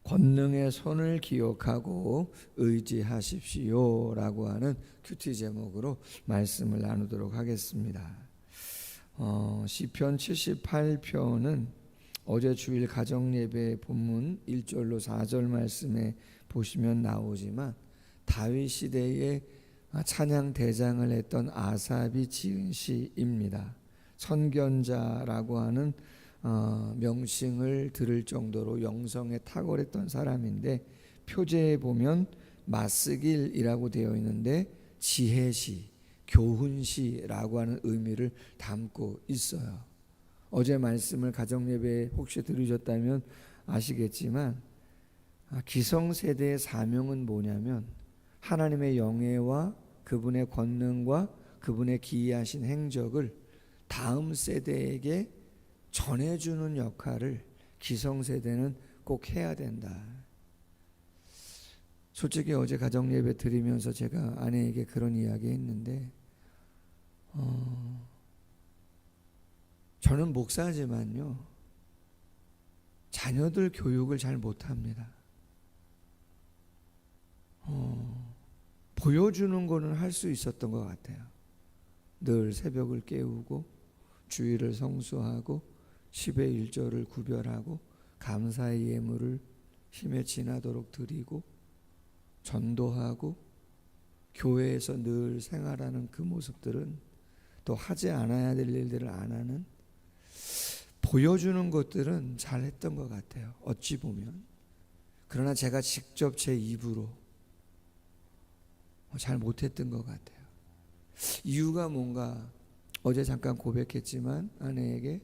권능의 손을 기억하고 의지하십시오 라고 하는 큐티 제목으로 말씀을 나누도록 하겠습니다. 시편 78편은 어제 주일 가정예배 본문 1절로 4절 말씀에 보시면 나오지만 다윗 시대에 찬양 대장을 했던 아삽이 지은 시입니다. 선견자라고 하는 명칭을 들을 정도로 영성에 탁월했던 사람인데, 표제에 보면 마스길이라고 되어 있는데 지혜시, 교훈시라고 하는 의미를 담고 있어요. 어제 말씀을 가정예배 혹시 들으셨다면 아시겠지만 기성세대의 사명은 뭐냐면 하나님의 영예와 그분의 권능과 그분의 기이하신 행적을 다음 세대에게 전해주는 역할을 기성세대는 꼭 해야 된다. 솔직히 어제 가정예배 드리면서 제가 아내에게 그런 이야기 했는데, 저는 목사지만요, 자녀들 교육을 잘 못합니다. 보여주는 거는 할 수 있었던 것 같아요. 늘 새벽을 깨우고 주일을 성수하고 10의 1절을 구별하고 감사의 예물을 힘에 지나도록 드리고 전도하고 교회에서 늘 생활하는 그 모습들은, 또 하지 않아야 될 일들을 안 하는, 보여주는 것들은 잘했던 것 같아요, 어찌 보면. 그러나 제가 직접 제 입으로 잘 못했던 것 같아요. 이유가 뭔가 어제 잠깐 고백했지만 아내에게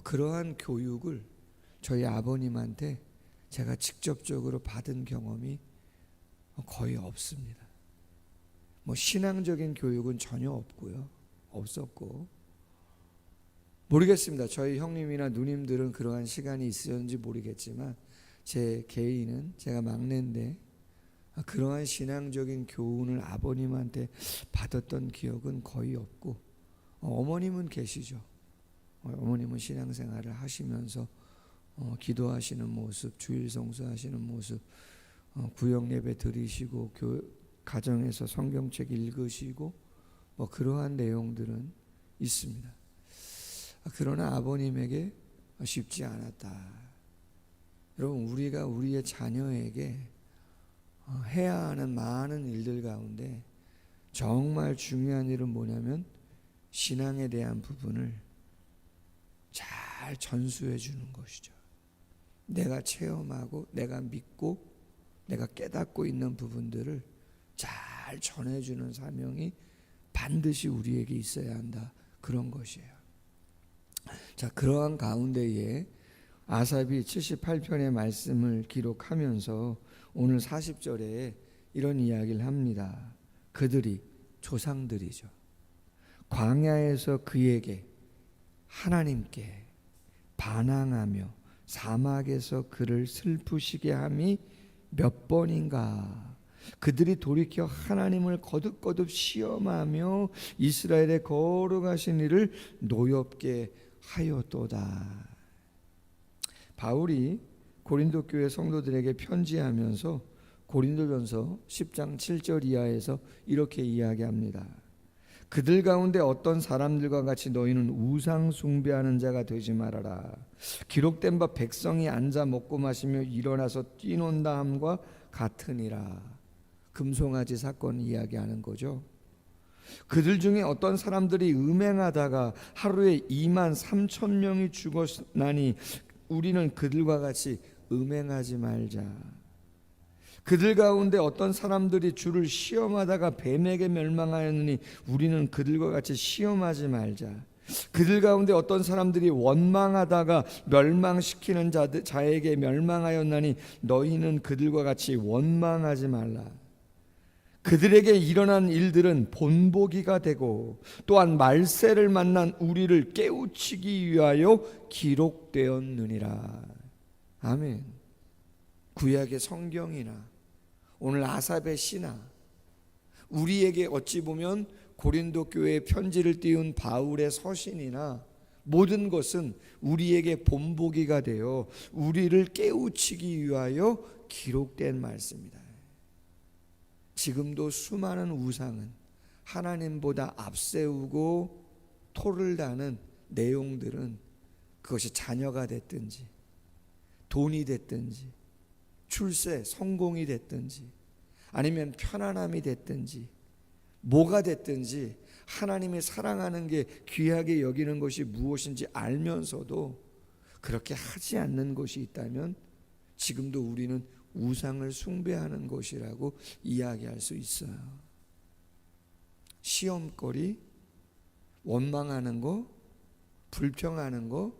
그러한 교육을 저희 아버님한테 제가 직접적으로 받은 경험이 거의 없습니다. 신앙적인 교육은 전혀 없었고 모르겠습니다. 저희 형님이나 누님들은 그러한 시간이 있었는지 모르겠지만 제 개인은, 제가 막내인데 그러한 신앙적인 교훈을 아버님한테 받았던 기억은 거의 없고, 어머님은 계시죠. 어머님은 신앙생활을 하시면서 기도하시는 모습, 주일 성수하시는 모습, 구역 예배 드리시고 가정에서 성경책 읽으시고 그러한 내용들은 있습니다. 그러나 아버님에게 쉽지 않았다. 여러분, 우리가 우리의 자녀에게 해야 하는 많은 일들 가운데 정말 중요한 일은 뭐냐면 신앙에 대한 부분을 잘 전수해 주는 것이죠. 내가 체험하고 내가 믿고 내가 깨닫고 있는 부분들을 잘 전해주는 사명이 반드시 우리에게 있어야 한다, 그런 것이에요. 자, 그러한 가운데에 아삽이 78편의 말씀을 기록하면서 오늘 40절에 이런 이야기를 합니다. 그들이, 조상들이죠, 광야에서 그에게, 하나님께 반항하며 사막에서 그를 슬프시게 함이 몇 번인가. 그들이 돌이켜 하나님을 거듭거듭 시험하며 이스라엘의 거룩하신 이를 노엽게 하였도다. 바울이 고린도 교회 성도들에게 편지하면서 고린도전서 10장 7절 이하에서 이렇게 이야기합니다. 그들 가운데 어떤 사람들과 같이 너희는 우상 숭배하는 자가 되지 말아라. 기록된 바 백성이 앉아 먹고 마시며 일어나서 뛰논다 함과 같으니라. 금송아지 사건 이야기하는 거죠. 그들 중에 어떤 사람들이 음행하다가 하루에 2만 3천 명이 죽었나니 우리는 그들과 같이 음행하지 말자. 그들 가운데 어떤 사람들이 주를 시험하다가 뱀에게 멸망하였느니 우리는 그들과 같이 시험하지 말자. 그들 가운데 어떤 사람들이 원망하다가 멸망시키는 자에게 멸망하였나니 너희는 그들과 같이 원망하지 말라. 그들에게 일어난 일들은 본보기가 되고 또한 말세를 만난 우리를 깨우치기 위하여 기록되었느니라. 아멘. 구약의 성경이나 오늘 아삽의 시나 우리에게 어찌 보면 고린도 교회에 편지를 띄운 바울의 서신이나 모든 것은 우리에게 본보기가 되어 우리를 깨우치기 위하여 기록된 말씀이다. 지금도 수많은 우상은 하나님보다 앞세우고 토를 다는 내용들은, 그것이 자녀가 됐든지 돈이 됐든지 출세 성공이 됐든지 아니면 편안함이 됐든지 뭐가 됐든지, 하나님이 사랑하는 게 귀하게 여기는 것이 무엇인지 알면서도 그렇게 하지 않는 것이 있다면 지금도 우리는 우상을 숭배하는 것이라고 이야기할 수 있어요. 시험거리, 원망하는 거, 불평하는 거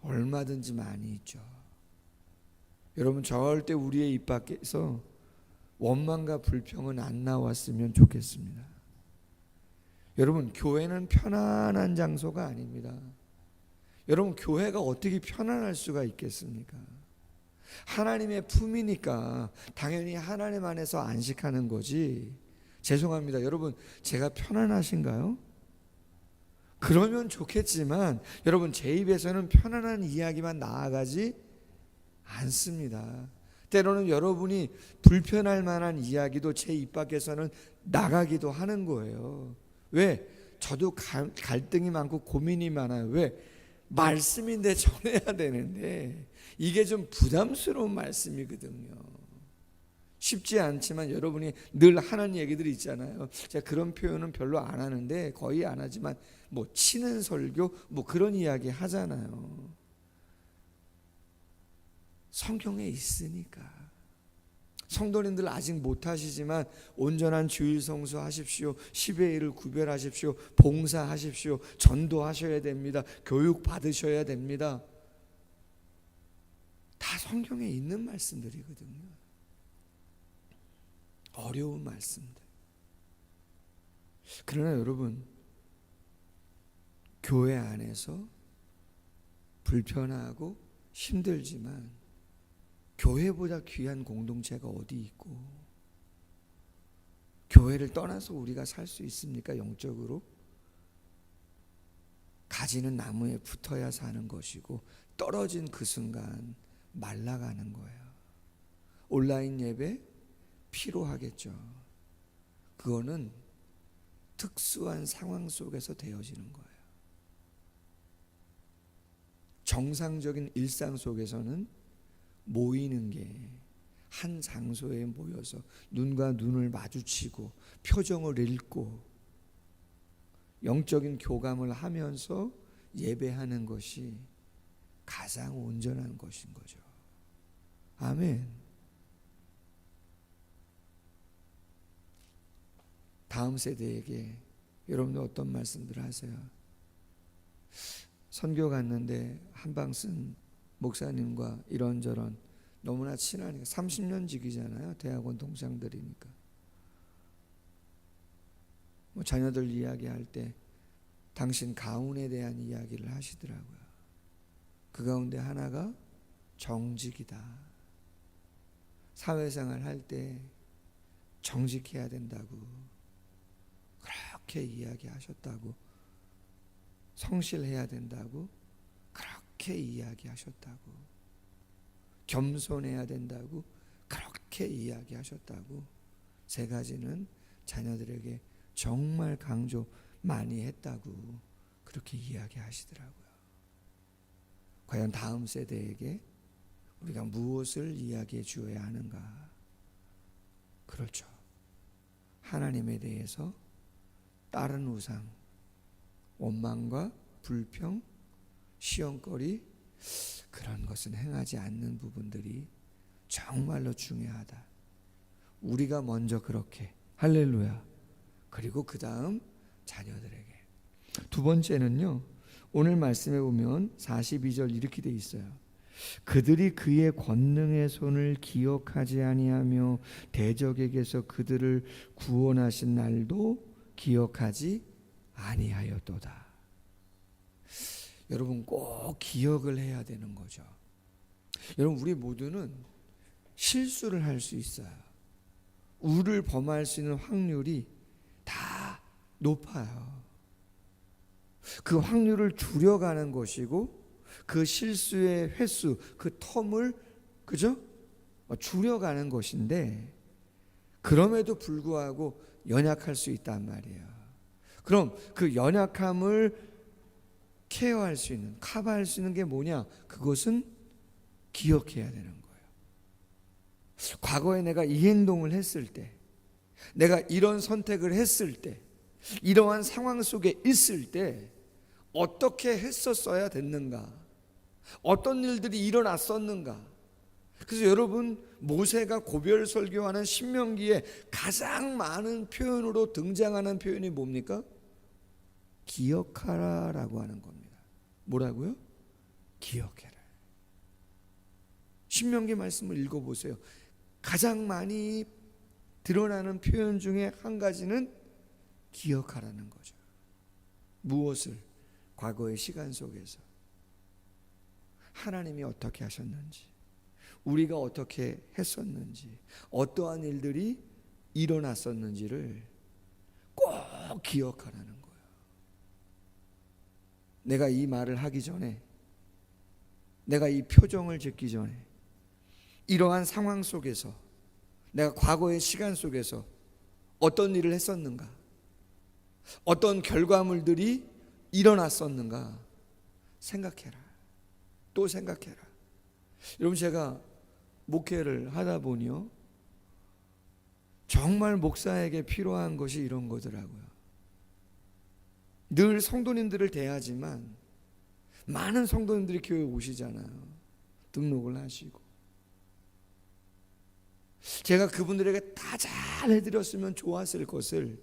얼마든지 많이 있죠. 여러분, 절대 우리의 입 밖에서 원망과 불평은 안 나왔으면 좋겠습니다. 여러분, 교회는 편안한 장소가 아닙니다. 여러분, 교회가 어떻게 편안할 수가 있겠습니까? 하나님의 품이니까 당연히 하나님 안에서 안식하는 거지. 죄송합니다. 여러분, 제가 편안하신가요? 그러면 좋겠지만 여러분, 제 입에서는 편안한 이야기만 나아가지 않습니다. 때로는 여러분이 불편할 만한 이야기도 제 입 밖에서는 나가기도 하는 거예요. 왜? 저도 갈등이 많고 고민이 많아요. 왜? 말씀인데 전해야 되는데 이게 좀 부담스러운 말씀이거든요. 쉽지 않지만 여러분이 늘 하는 얘기들이 있잖아요. 제가 그런 표현은 별로 안 하는데, 거의 안 하지만 뭐 치는 설교 뭐 그런 이야기 하잖아요. 성경에 있으니까. 성도님들 아직 못하시지만 온전한 주일 성수하십시오. 10의 1을 구별하십시오. 봉사하십시오. 전도하셔야 됩니다. 교육 받으셔야 됩니다. 다 성경에 있는 말씀들이거든요. 어려운 말씀들. 그러나 여러분, 교회 안에서 불편하고 힘들지만 교회보다 귀한 공동체가 어디 있고, 교회를 떠나서 우리가 살 수 있습니까? 영적으로 가지는 나무에 붙어야 사는 것이고 떨어진 그 순간 말라가는 거예요. 온라인 예배 필요하겠죠. 그거는 특수한 상황 속에서 되어지는 거예요. 정상적인 일상 속에서는 모이는 게, 한 장소에 모여서 눈과 눈을 마주치고 표정을 읽고 영적인 교감을 하면서 예배하는 것이 가장 온전한 것인 거죠. 아멘. 다음 세대에게 여러분들 어떤 말씀들 하세요? 선교 갔는데 한방 쓴 목사님과 이런저런 너무나 친하니까, 30년 지기잖아요. 대학원 동창들이니까. 뭐 자녀들 이야기할 때 당신 가훈에 대한 이야기를 하시더라고요. 그 가운데 하나가 정직이다. 사회생활 할 때 정직해야 된다고 그렇게 이야기하셨다고, 성실해야 된다고 그렇게 이야기하셨다고, 겸손해야 된다고 그렇게 이야기하셨다고, 세 가지는 자녀들에게 정말 강조 많이 했다고 그렇게 이야기하시더라고요. 과연 다음 세대에게 우리가 무엇을 이야기해 주어야 하는가? 그렇죠. 하나님에 대해서 다른 우상, 원망과 불평, 시험거리, 그런 것은 행하지 않는 부분들이 정말로 중요하다. 우리가 먼저 그렇게, 할렐루야. 그리고 그 다음 자녀들에게. 두 번째는요, 오늘 말씀에 보면 42절 이렇게 돼 있어요. 그들이 그의 권능의 손을 기억하지 아니하며 대적에게서 그들을 구원하신 날도 기억하지 아니하였도다. 여러분, 꼭 기억을 해야 되는 거죠. 여러분, 우리 모두는 실수를 할 수 있어요. 우를 범할 수 있는 확률이 다 높아요. 그 확률을 줄여가는 것이고 그 실수의 횟수, 그 텀을 그죠? 줄여가는 것인데 그럼에도 불구하고 연약할 수 있단 말이에요. 그럼 그 연약함을 케어할 수 있는, 커버할 수 있는 게 뭐냐? 그것은 기억해야 되는 거예요. 과거에 내가 이 행동을 했을 때, 내가 이런 선택을 했을 때, 이러한 상황 속에 있을 때 어떻게 했었어야 됐는가? 어떤 일들이 일어났었는가? 그래서 여러분, 모세가 고별 설교하는 신명기에 가장 많은 표현으로 등장하는 표현이 뭡니까? 기억하라라고 하는 겁니다. 뭐라고요? 기억해라. 신명기 말씀을 읽어보세요. 가장 많이 드러나는 표현 중에 한 가지는 기억하라는 거죠. 무엇을? 과거의 시간 속에서 하나님이 어떻게 하셨는지, 우리가 어떻게 했었는지, 어떠한 일들이 일어났었는지를 꼭 기억하라는 거예요. 내가 이 말을 하기 전에, 내가 이 표정을 짓기 전에, 이러한 상황 속에서 내가 과거의 시간 속에서 어떤 일을 했었는가, 어떤 결과물들이 일어났었는가 생각해라. 또 생각해라. 여러분, 제가 목회를 하다 보니요, 정말 목사에게 필요한 것이 이런 거더라고요. 늘 성도님들을 대하지만 많은 성도님들이 교회에 오시잖아요. 등록을 하시고. 제가 그분들에게 다 잘해드렸으면 좋았을 것을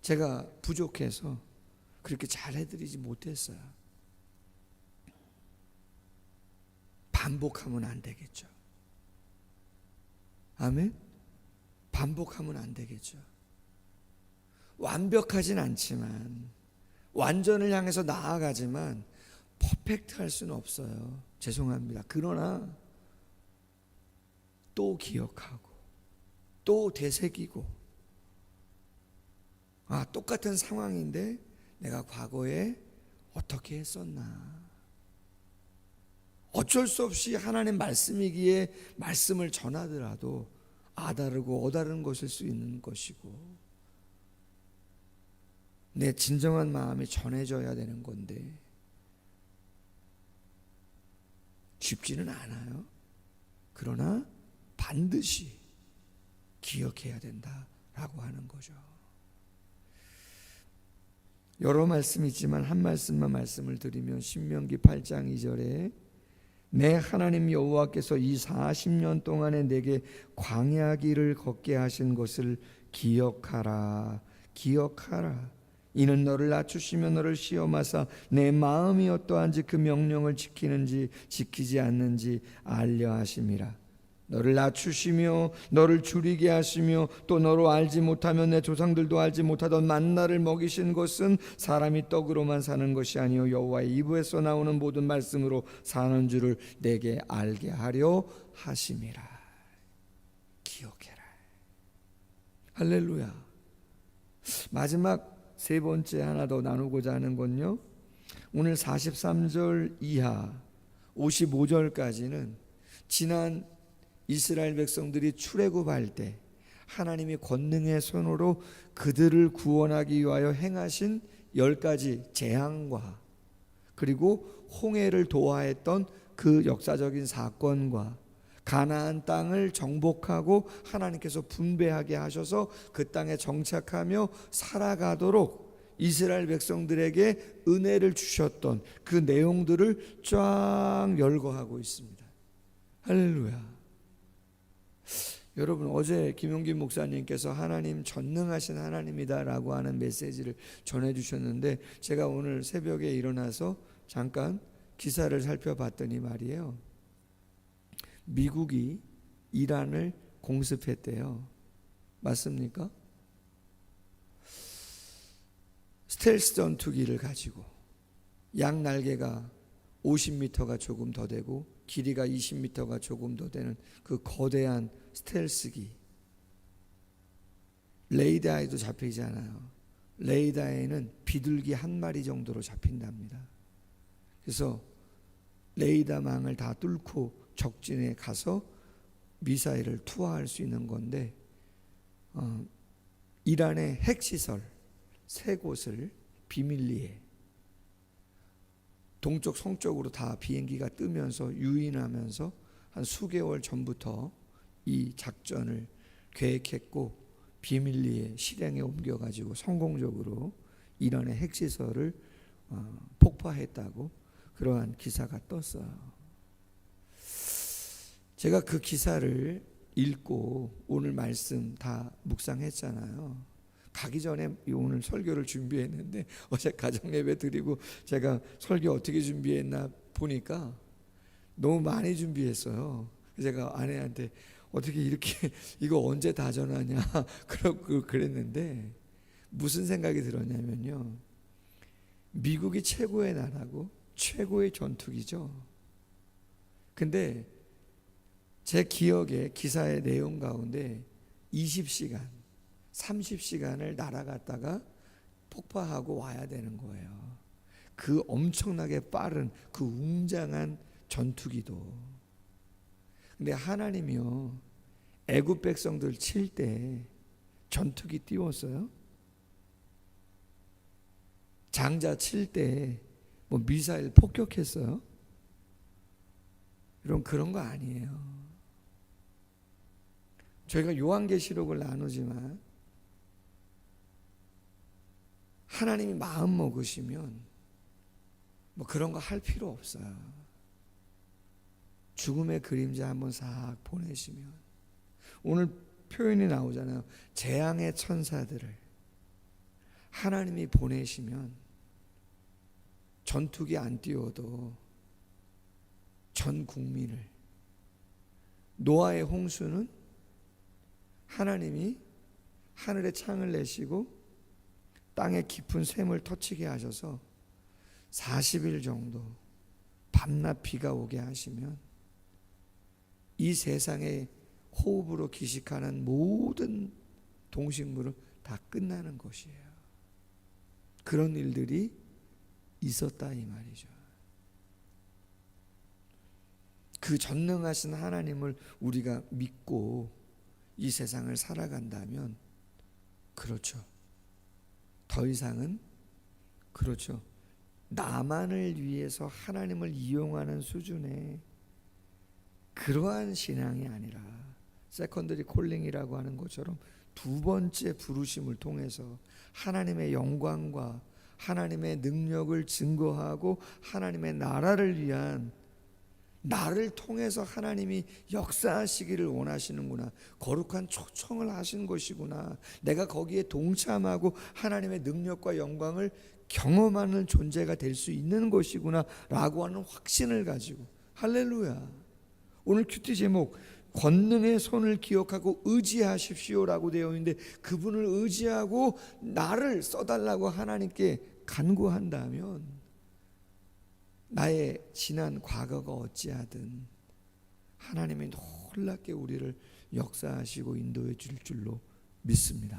제가 부족해서 그렇게 잘해드리지 못했어요. 반복하면 안 되겠죠. 아멘? 반복하면 안 되겠죠. 완벽하진 않지만, 완전을 향해서 나아가지만 퍼펙트할 수는 없어요. 죄송합니다. 그러나 또 기억하고 또 되새기고, 똑같은 상황인데 내가 과거에 어떻게 했었나. 어쩔 수 없이 하나님 말씀이기에 말씀을 전하더라도 아다르고 어다른 것일 수 있는 것이고, 내 진정한 마음이 전해져야 되는 건데 쉽지는 않아요. 그러나 반드시 기억해야 된다라고 하는 거죠. 여러 말씀이 있지만 한 말씀만 말씀을 드리면, 신명기 8장 2절에 내 하나님 여호와께서 이 40년 동안에 내게 광야 길을 걷게 하신 것을 기억하라. 기억하라. 이는 너를 낮추시며 너를 시험하사 내 마음이 어떠한지 그 명령을 지키는지 지키지 않는지 알려 하심이라. 너를 낮추시며 너를 줄이게 하시며 또 너로 알지 못하면 내 조상들도 알지 못하던 만나를 먹이신 것은 사람이 떡으로만 사는 것이 아니요 여호와의 입에서 나오는 모든 말씀으로 사는 줄을 내게 알게 하려 하심이라. 기억해라. 할렐루야. 마지막 세 번째 하나 더 나누고자 하는 건요, 오늘 43절 이하 55절까지는 지난 이스라엘 백성들이 출애굽할 때 하나님이 권능의 손으로 그들을 구원하기 위하여 행하신 10가지 재앙과, 그리고 홍해를 도하했던 그 역사적인 사건과, 가나안 땅을 정복하고 하나님께서 분배하게 하셔서 그 땅에 정착하며 살아가도록 이스라엘 백성들에게 은혜를 주셨던 그 내용들을 쫙 열거하고 있습니다. 할렐루야. 여러분, 어제 김용기 목사님께서 하나님 전능하신 하나님이다라고 하는 메시지를 전해주셨는데, 제가 오늘 새벽에 일어나서 잠깐 기사를 살펴봤더니 말이에요, 미국이 이란을 공습했대요. 맞습니까? 스텔스 전투기를 가지고 양 날개가 50m가 조금 더 되고 길이가 20m가 조금 더 되는 그 거대한 스텔스기, 레이더에도 잡히지 않아요. 레이다에는 비둘기 한 마리 정도로 잡힌답니다. 그래서 레이다망을 다 뚫고 적진에 가서 미사일을 투하할 수 있는 건데, 이란의 핵시설 3곳을 비밀리에 동쪽 성쪽으로 다 비행기가 뜨면서 유인하면서 한 수개월 전부터 이 작전을 계획했고 비밀리에 실행에 옮겨가지고 성공적으로 이란의 핵시설을 폭파했다고 그러한 기사가 떴어요. 제가 그 기사를 읽고 오늘 말씀 다 묵상했잖아요. 가기 전에 오늘 설교를 준비했는데 어제 가정예배 드리고 제가 설교 어떻게 준비했나 보니까 너무 많이 준비했어요. 제가 아내한테 어떻게 이렇게 이거 언제 다 전하냐 그러고 그랬는데 무슨 생각이 들었냐면요. 미국이 최고의 나라고 최고의 전투기죠. 근데 제 기억에 기사의 내용 가운데 20시간, 30시간을 날아갔다가 폭파하고 와야 되는 거예요. 그 엄청나게 빠른 그 웅장한 전투기도. 근데 하나님이요, 애굽 백성들 칠 때 전투기 띄웠어요? 장자 칠 때 뭐 미사일 폭격했어요? 여러분 그런 거 아니에요. 저희가 요한계시록을 나누지만 하나님이 마음 먹으시면 뭐 그런 거 할 필요 없어요. 죽음의 그림자 한번 싹 보내시면, 오늘 표현이 나오잖아요. 재앙의 천사들을 하나님이 보내시면 전투기 안 띄워도 전 국민을, 노아의 홍수는 하나님이 하늘에 창을 내시고 땅에 깊은 샘을 터치게 하셔서 40일 정도 밤낮 비가 오게 하시면 이 세상에 호흡으로 기식하는 모든 동식물은 다 끝나는 것이에요. 그런 일들이 있었다 이 말이죠. 그 전능하신 하나님을 우리가 믿고 이 세상을 살아간다면, 그렇죠, 더 이상은, 그렇죠, 나만을 위해서 하나님을 이용하는 수준의 그러한 신앙이 아니라 세컨더리 콜링이라고 하는 것처럼 두 번째 부르심을 통해서 하나님의 영광과 하나님의 능력을 증거하고 하나님의 나라를 위한, 나를 통해서 하나님이 역사하시기를 원하시는구나, 거룩한 초청을 하신 것이구나, 내가 거기에 동참하고 하나님의 능력과 영광을 경험하는 존재가 될 수 있는 것이구나 라고 하는 확신을 가지고, 할렐루야. 오늘 큐티 제목 권능의 손을 기억하고 의지하십시오라고 되어 있는데, 그분을 의지하고 나를 써달라고 하나님께 간구한다면 나의 지난 과거가 어찌하든 하나님이 놀랍게 우리를 역사하시고 인도해 줄 줄로 믿습니다.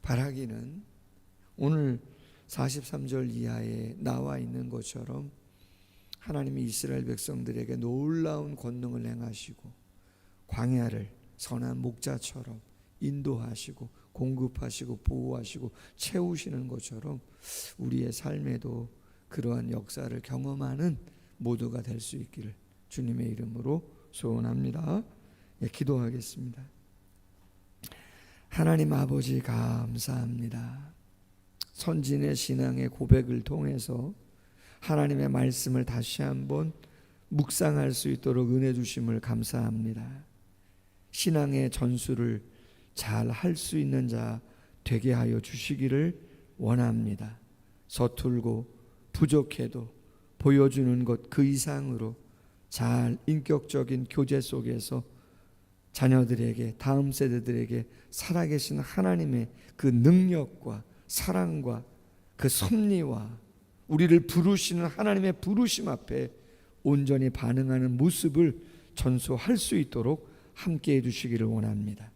바라기는 오늘 43절 이하에 나와 있는 것처럼 하나님이 이스라엘 백성들에게 놀라운 권능을 행하시고 광야를 선한 목자처럼 인도하시고 공급하시고 보호하시고 채우시는 것처럼 우리의 삶에도 그러한 역사를 경험하는 모두가 될 수 있기를 주님의 이름으로 소원합니다. 예, 기도하겠습니다. 하나님 아버지 감사합니다. 선진의 신앙의 고백을 통해서 하나님의 말씀을 다시 한번 묵상할 수 있도록 은혜 주심을 감사합니다. 신앙의 전수를 잘 할 수 있는 자 되게 하여 주시기를 원합니다. 서툴고 부족해도 보여주는 것 그 이상으로 잘 인격적인 교제 속에서 자녀들에게, 다음 세대들에게 살아계신 하나님의 그 능력과 사랑과 그 섭리와 우리를 부르시는 하나님의 부르심 앞에 온전히 반응하는 모습을 전수할 수 있도록 함께해 주시기를 원합니다.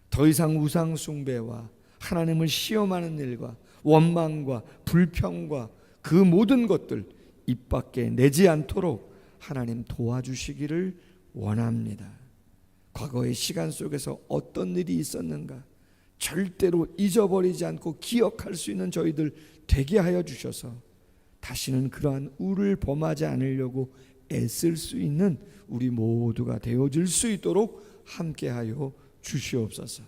더 이상 우상 숭배와 하나님을 시험하는 일과 원망과 불평과 그 모든 것들 입 밖에 내지 않도록 하나님 도와주시기를 원합니다. 과거의 시간 속에서 어떤 일이 있었는가 절대로 잊어버리지 않고 기억할 수 있는 저희들 되게 하여 주셔서 다시는 그러한 우를 범하지 않으려고 애쓸 수 있는 우리 모두가 되어질 수 있도록 함께하여 주시옵소서.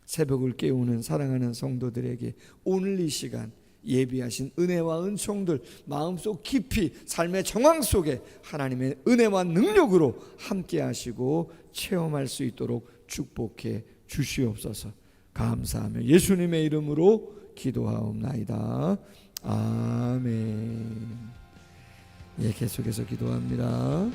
새벽을 깨우는 사랑하는 성도들에게 오늘 이 시간 예비하신 은혜와 은총들 마음속 깊이 삶의 정황 속에 하나님의 은혜와 능력으로 함께하시고 체험할 수 있도록 축복해 주시옵소서. 감사하며 예수님의 이름으로 기도하옵나이다. 아멘. 예, 계속해서 기도합니다.